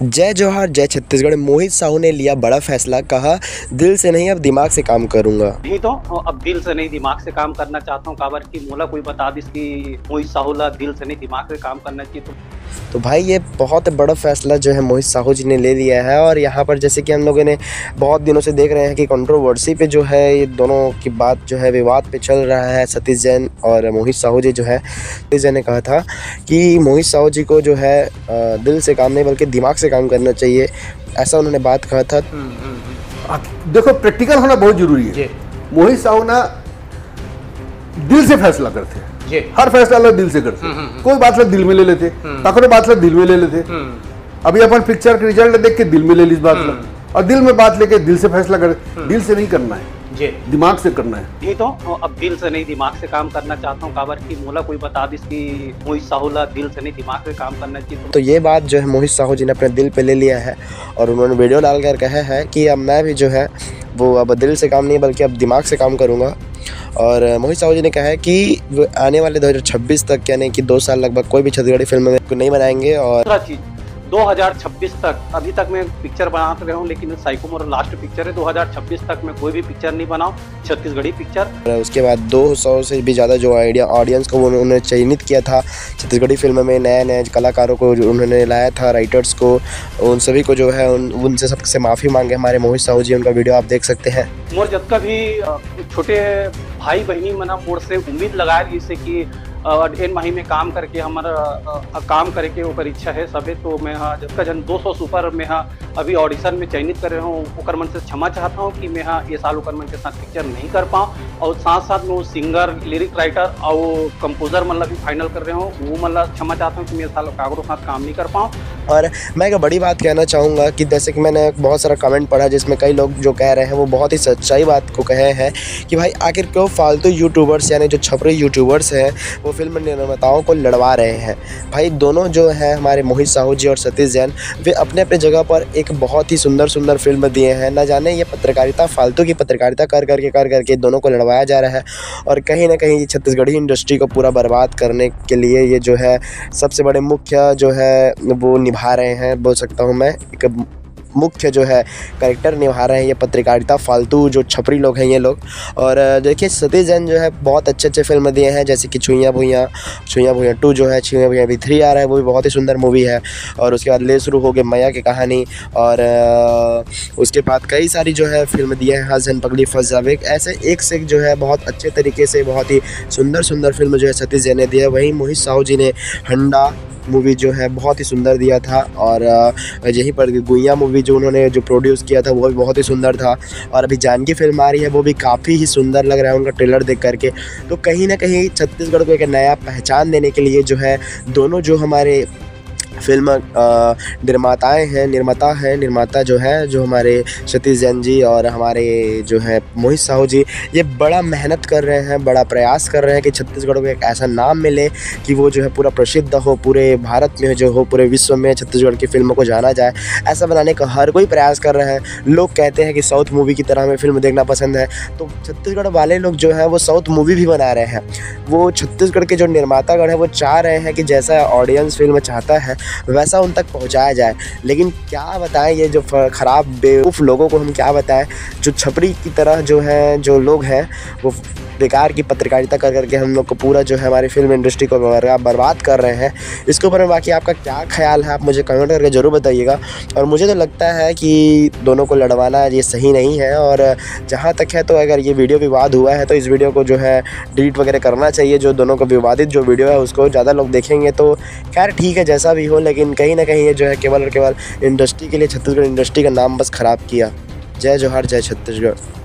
जय जोहार जय छत्तीसगढ़। मोहित साहू ने लिया बड़ा फैसला, कहा दिल से नहीं अब दिमाग से काम करूंगा। नहीं तो अब दिल से नहीं दिमाग से काम करना चाहता हूँ। काबर की मोला कोई बता दिस कि मोहित साहू ला दिल से नहीं दिमाग से काम करना चाहिए। तो भाई ये बहुत बड़ा फैसला जो है मोहित साहू जी ने ले लिया है। और यहाँ पर जैसे कि हम लोगों ने बहुत दिनों से देख रहे हैं कि कंट्रोवर्सी पे जो है ये दोनों की बात जो है विवाद पे चल रहा है। सतीश जैन और मोहित साहू जी जो है, सतीश जैन ने कहा था कि मोहित साहू जी को जो है दिल से काम नहीं बल्कि दिमाग से काम करना चाहिए, ऐसा उन्होंने बात कहा था। देखो प्रैक्टिकल होना बहुत जरूरी है। मोहित साहू ना दिल से फैसला करते हैं, हर फैसला लोग दिल से करते हैं। कोई बात दिल में ले लेते, पकड़ो बात दिल में ले लेते। अभी अपन पिक्चर के रिजल्ट देख के दिल में ले ली इस बात और दिल में बात लेके दिल से फैसला करे। दिल से नहीं करना है, दिमाग से करना है। नहीं तो अब दिल से नहीं दिमाग से काम करना चाहता हूँ। काबर की मोला कोई बता दिस कि मोहित साहू ला दिल से नहीं दिमाग से काम करना चाहिए। तो ये बात जो है मोहित साहू जी ने अपने दिल पे ले लिया है और उन्होंने वीडियो डालकर कहा है कि अब मैं भी जो है वो अब दिल से काम नहीं बल्कि अब दिमाग से काम करूँगा। और मोहित साहू जी ने कहा है कि वो आने वाले 2026 तक, यानी कि 2 साल लगभग, कोई भी छत्तीसगढ़ी फिल्म में नहीं बनाएंगे। और 2026 तक, अभी तक मैं पिक्चर बना रहा हूँ लेकिन साइको मोर लास्ट पिक्चर है। 2026 तक मैं कोई भी पिक्चर नहीं बनाऊँ, छत्तीसगढ़ी पिक्चर। उसके बाद 200 से भी ज़्यादा जो ऑडियंस को उन्होंने चयनित किया था छत्तीसगढ़ी फिल्म में, नए नए कलाकारों को उन्होंने लाया था, राइटर्स को, उन सभी को जो है उनसे सबसे माफ़ी मांगे हमारे मोहित साहू जी। उनका वीडियो आप देख सकते हैं। मोर जब का भी छोटे भाई बहनी मना मोर से उम्मीद लगाए जैसे कि एन माही में काम करके हमारा काम करे के ओकर इच्छा है सबे। तो मैं जब का जन 200 सुपर में अभी ऑडिशन में चयनित कर रहा हूँ। ओकर मन से क्षमा चाहता हूँ कि मैं ये साल ओकर मन के साथ पिक्चर नहीं कर पाऊँ। और साथ साथ में वो सिंगर, लिरिक राइटर और कंपोजर मतलब भी फाइनल कर रहे हूँ, वो मतलब क्षमा चाहता हूँ कि मैं साल कागरों के साथ काम नहीं कर पाऊँ। और मैं एक बड़ी बात कहना चाहूँगा कि जैसे कि मैंने बहुत सारा कमेंट पढ़ा जिसमें कई लोग जो कह रहे हैं वो बहुत ही सच्चाई बात को कहे हैं कि भाई आखिर क्यों फालतू यूट्यूबर्स यानी जो छपरी यूट्यूबर्स हैं वो फिल्म निर्माताओं को लड़वा रहे हैं। भाई दोनों जो हैं हमारे मोहित साहू जी और सतीश जैन, वे अपने अपने जगह पर एक बहुत ही सुंदर फिल्म दिए हैं। न जाने ये पत्रकारिता, फालतू की पत्रकारिता कर करके दोनों को लड़वाया जा रहा है। और कहीं ना कहीं छत्तीसगढ़ी इंडस्ट्री को पूरा बर्बाद करने के लिए ये जो है सबसे बड़े मुख्य जो है वो निभा रहे हैं, बोल सकता हूँ मैं, एक मुख्य जो है कैरेक्टर निभा रहे हैं ये पत्रकारिता फालतू जो छपरी लोग हैं ये लोग। और देखिए सतीश जैन जो है बहुत अच्छे फिल्म दिए हैं, जैसे कि छुइयाँ भुइयाँ 2 जो है, छुइयाँ भुइयाँ भी 3 आ रहा है, वो भी बहुत ही सुंदर मूवी है। और उसके बाद ले शुरू हो गए मैया की कहानी। और उसके बाद कई सारी जो है फिल्म दिए हैं, हसन पगली फंस जावे, ऐसे एक से एक जो है बहुत अच्छे तरीके से बहुत ही सुंदर फिल्म जो है सतीश जैन ने दिया है। वहीं मोहित साहू जी ने हंडा मूवी जो है बहुत ही सुंदर दिया था। और यहीं पर गुइया मूवी जो उन्होंने जो प्रोड्यूस किया था वो भी बहुत ही सुंदर था। और अभी जानकी फिल्म आ रही है, वो भी काफ़ी ही सुंदर लग रहा है उनका ट्रेलर देख करके। तो कहीं ना कहीं छत्तीसगढ़ को एक नया पहचान देने के लिए जो है दोनों जो हमारे फिल्म निर्माता जो है, जो हमारे सतीश जैन जी और हमारे जो है मोहित साहू जी, ये बड़ा मेहनत कर रहे हैं, बड़ा प्रयास कर रहे हैं कि छत्तीसगढ़ को एक ऐसा नाम मिले कि वो जो है पूरा प्रसिद्ध हो, पूरे भारत में जो हो, पूरे विश्व में छत्तीसगढ़ की फिल्मों को जाना जाए। ऐसा बनाने का हर कोई प्रयास कर रहा है। लोग कहते हैं कि साउथ मूवी की तरह हमें फिल्म देखना पसंद है, तो छत्तीसगढ़ वाले लोग जो हैं वो साउथ मूवी भी बना रहे हैं। वो छत्तीसगढ़ के जो निर्मातागण हैं वो चाह रहे हैं कि जैसा ऑडियंस फिल्म चाहता है वैसा उन तक पहुंचाया जाए। लेकिन क्या बताएं, ये जो खराब बेवकूफ़ लोगों को हम क्या बताएं, जो छपरी की तरह जो है जो लोग हैं वो बेकार की पत्रकारिता कर करके हम लोग को पूरा जो है हमारी फिल्म इंडस्ट्री को बर्बाद कर रहे हैं। इसके ऊपर में बाकी आपका क्या ख्याल है आप मुझे कमेंट करके ज़रूर बताइएगा। और मुझे तो लगता है कि दोनों को लड़वाना ये सही नहीं है। और जहाँ तक है तो अगर ये वीडियो विवाद हुआ है तो इस वीडियो को जो है डिलीट वगैरह करना चाहिए। जो दोनों को विवादित जो वीडियो है उसको ज़्यादा लोग देखेंगे तो खैर ठीक है, जैसा भी हो। लेकिन कहीं ना कहीं ये जो है केवल और केवल इंडस्ट्री के लिए, छत्तीसगढ़ इंडस्ट्री का नाम बस ख़राब किया। जय जोहार जय छत्तीसगढ़।